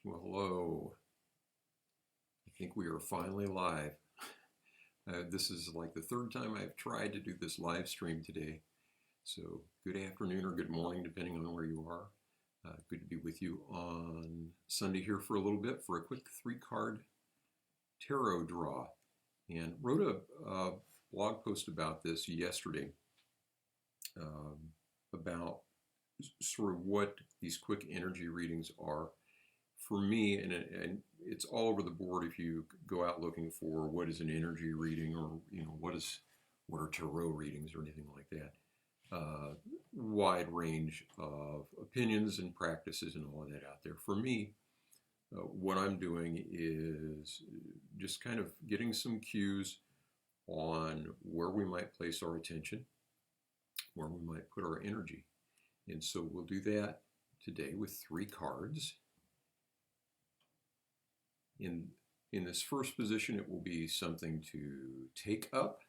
Well, hello. I think we are finally live. This is like the third time I've tried to do this live stream today. So, good afternoon or good morning, depending on where you are. Good to be with you on Sunday here for a little bit for a quick three-card tarot draw. And wrote a blog post about this yesterday um, about sort of what these quick energy readings are for me, and it's all over the board. If you go out looking for what is an energy reading, or what are tarot readings, or anything like that, wide range of opinions and practices and all of that out there. For me, what I'm doing is just kind of getting some cues on where we might place our attention, where we might put our energy. And so we'll do that today with three cards. In this first position, it will be something to take up.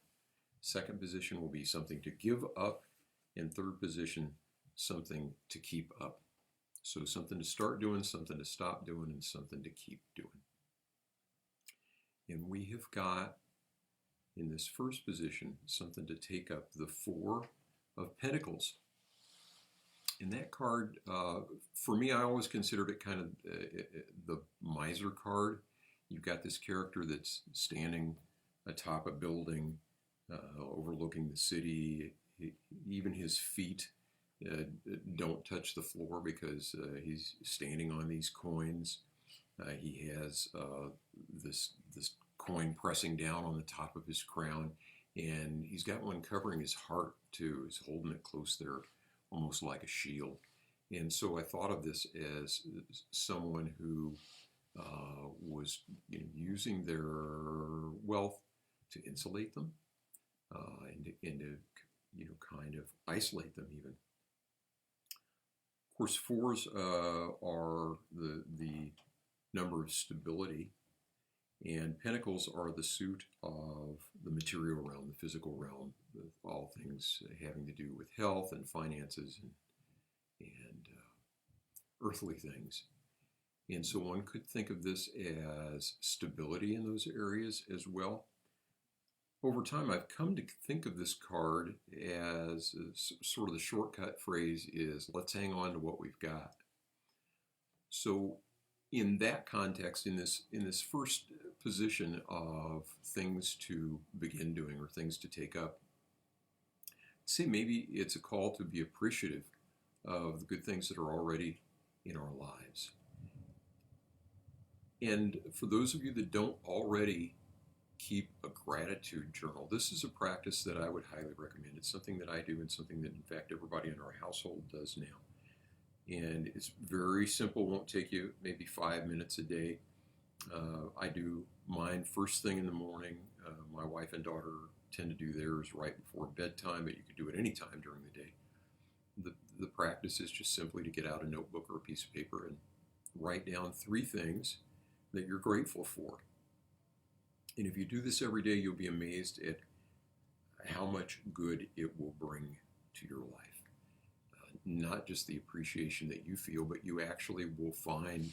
Second position will be something to give up. And third position, something to keep up. So something to start doing, something to stop doing, and something to keep doing. And we have got, in this first position, something to take up, the Four of Pentacles. And that card, for me, I always considered it kind of the miser card. You've got this character that's standing atop a building overlooking the city. Even his feet don't touch the floor because he's standing on these coins. He has this coin pressing down on the top of his crown, and he's got one covering his heart too. He's holding it close there, almost like a shield. And so I thought of this as someone who was using their wealth to insulate them and to kind of isolate them even. Of course, fours are the number of stability, and pentacles are the suit of the material realm, the physical realm, all things having to do with health and finances and earthly things. And so one could think of this as stability in those areas as well. Over time, I've come to think of this card as sort of the shortcut phrase is, let's hang on to what we've got. So in that context, in this first position of things to begin doing or things to take up, I'd say maybe it's a call to be appreciative of the good things that are already in our lives. And for those of you that don't already keep a gratitude journal, this is a practice that I would highly recommend. It's something that I do and something that, in fact, everybody in our household does now. And it's very simple, won't take you maybe 5 minutes a day. I do mine first thing in the morning. My wife and daughter tend to do theirs right before bedtime, but you could do it any time during the day. The practice is just simply to get out a notebook or a piece of paper and write down 3 things that you're grateful for. And if you do this every day, you'll be amazed at how much good it will bring to your life. Not just the appreciation that you feel, but you actually will find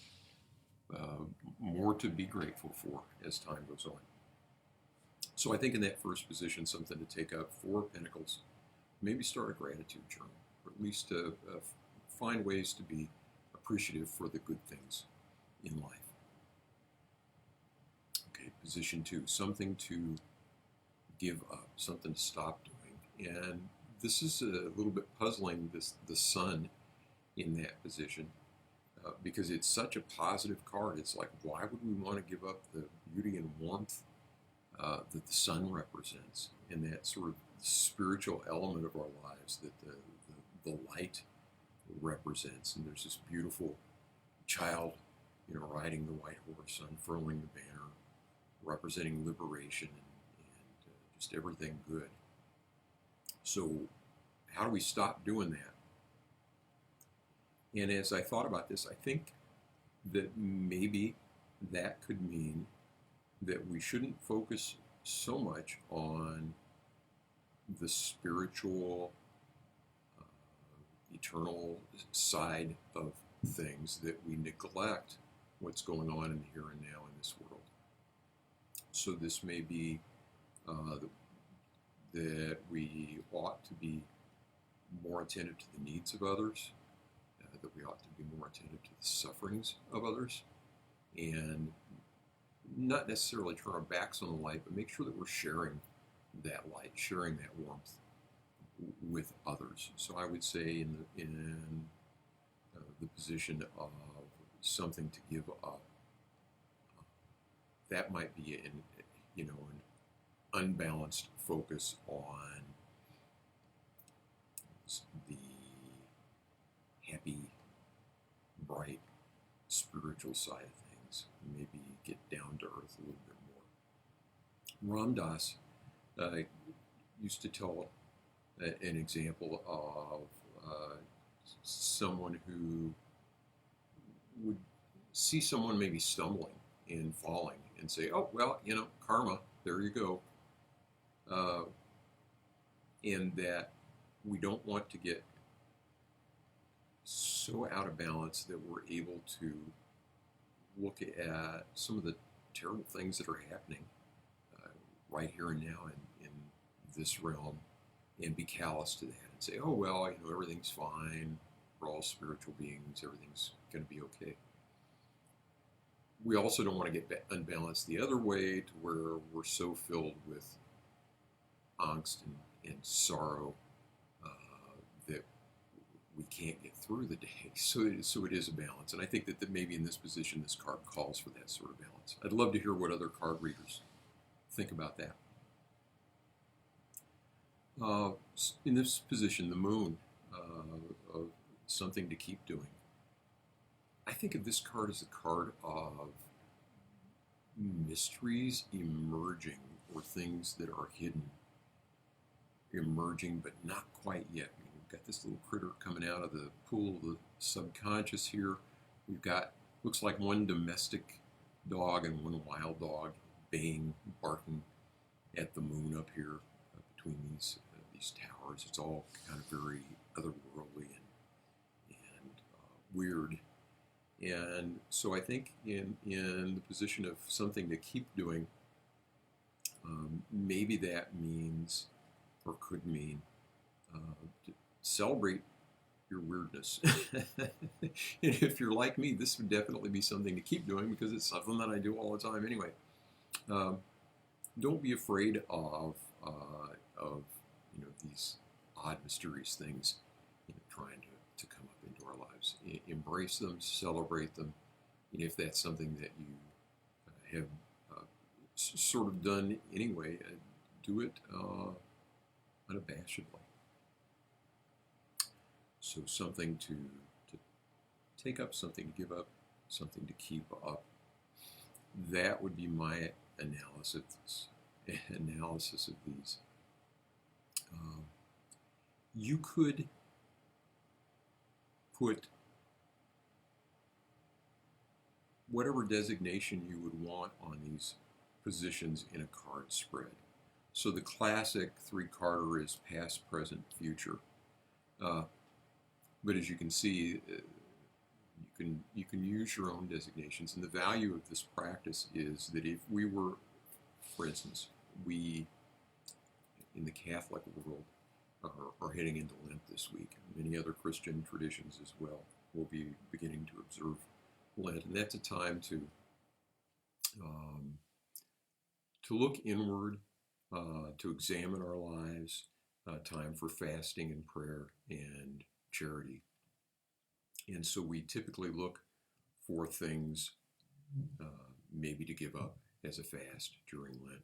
more to be grateful for as time goes on. So I think in that first position, something to take up, 4 Pentacles, maybe start a gratitude journal, or at least find ways to be appreciative for the good things in life. Okay, position 2, something to give up, something to stop doing. And this is a little bit puzzling, the sun in that position, because it's such a positive card. It's like, why would we want to give up the beauty and warmth that the sun represents, and that sort of spiritual element of our lives that the light represents? And there's this beautiful child, riding the white horse, unfurling the banner, representing liberation and just everything good. So how do we stop doing that? And as I thought about this, I think that maybe that could mean that we shouldn't focus so much on the spiritual, eternal side of things, that we neglect what's going on in the here and now in this world. So this may be that we ought to be more attentive to the needs of others, that we ought to be more attentive to the sufferings of others, and not necessarily turn our backs on the light, but make sure that we're sharing that light, sharing that warmth with others. So I would say in the position of something to give up, that might be an unbalanced focus on the happy, bright, spiritual side of things. Maybe get down to earth a little bit more. Ram Dass used to tell an example of someone who would see someone maybe stumbling and falling and say, oh, well, karma, there you go. And that we don't want to get so out of balance that we're able to look at some of the terrible things that are happening right here and now in this realm and be callous to that and say, oh, well, everything's fine. We're all spiritual beings. Everything's going to be okay. We also don't want to get unbalanced the other way to where we're so filled with angst and sorrow that we can't get through the day. So it is a balance. And I think that maybe in this position, this card calls for that sort of balance. I'd love to hear what other card readers think about that. In this position, the moon, of something to keep doing. I think of this card as a card of mysteries emerging, or things that are hidden, emerging but not quite yet. We've got this little critter coming out of the pool of the subconscious here. We've got, looks like one domestic dog and one wild dog baying, barking at the moon up here between these towers. It's all kind of very otherworldly and weird. And so I think in the position of something to keep doing, maybe that means, or could mean, to celebrate your weirdness. And if you're like me, this would definitely be something to keep doing because it's something that I do all the time anyway. Don't be afraid of these odd, mysterious things trying to come up into our lives. Embrace them, celebrate them, and if that's something that you have sort of done anyway, do it unabashedly. So something to take up, something to give up, something to keep up. That would be my analysis of these. You could put whatever designation you would want on these positions in a card spread. So the classic three-carder is past, present, future. But as you can see, you can use your own designations. And the value of this practice is that if we were, for instance, we in the Catholic world are heading into Lent this week. Many other Christian traditions as well will be beginning to observe Lent, and that's a time to look inward, to examine our lives, time for fasting and prayer and charity. And so we typically look for things maybe to give up as a fast during Lent.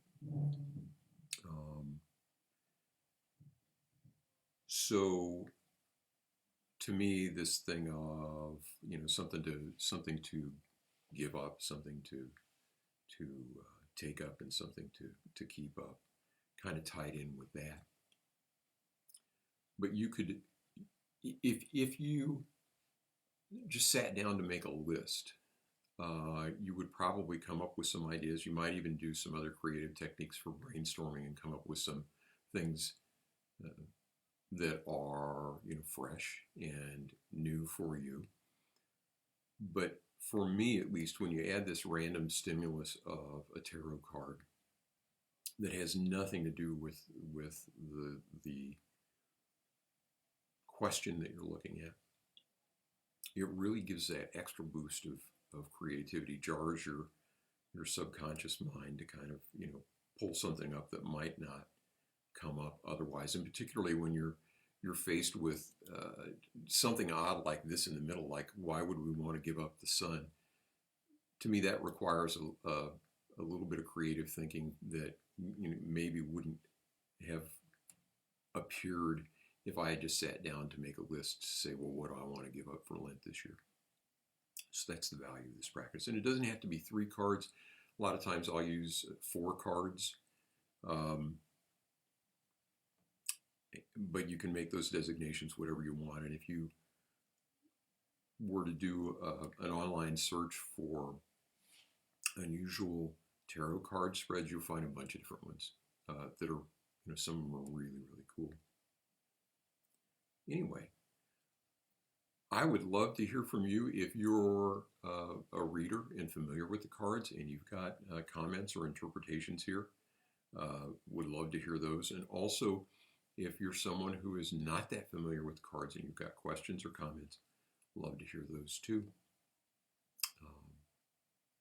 So to me, this thing of something to give up, something to take up, and something to keep up, kind of tied in with that. But you could, if you just sat down to make a list, you would probably come up with some ideas. You might even do some other creative techniques for brainstorming and come up with some things that are fresh and new for you. But for me at least, when you add this random stimulus of a tarot card that has nothing to do with the question that you're looking at, it really gives that extra boost of creativity, jars your subconscious mind to kind of, you know, pull something up that might not come up otherwise. And particularly when you're faced with something odd like this in the middle, like why would we want to give up the sun? To me, that requires a little bit of creative thinking that, you know, maybe wouldn't have appeared if I had just sat down to make a list to say, well, what do I want to give up for Lent this year? So that's the value of this practice. And it doesn't have to be 3 cards. A lot of times I'll use 4 cards. But you can make those designations whatever you want. And if you were to do an online search for unusual tarot card spreads, you'll find a bunch of different ones that are, you know, some of them are really, really cool. Anyway, I would love to hear from you if you're a reader and familiar with the cards and you've got comments or interpretations here. Would love to hear those. And also, if you're someone who is not that familiar with cards and you've got questions or comments, love to hear those too.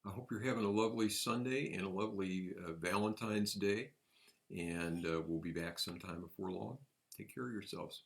I hope you're having a lovely Sunday and a lovely Valentine's Day, and we'll be back sometime before long. Take care of yourselves.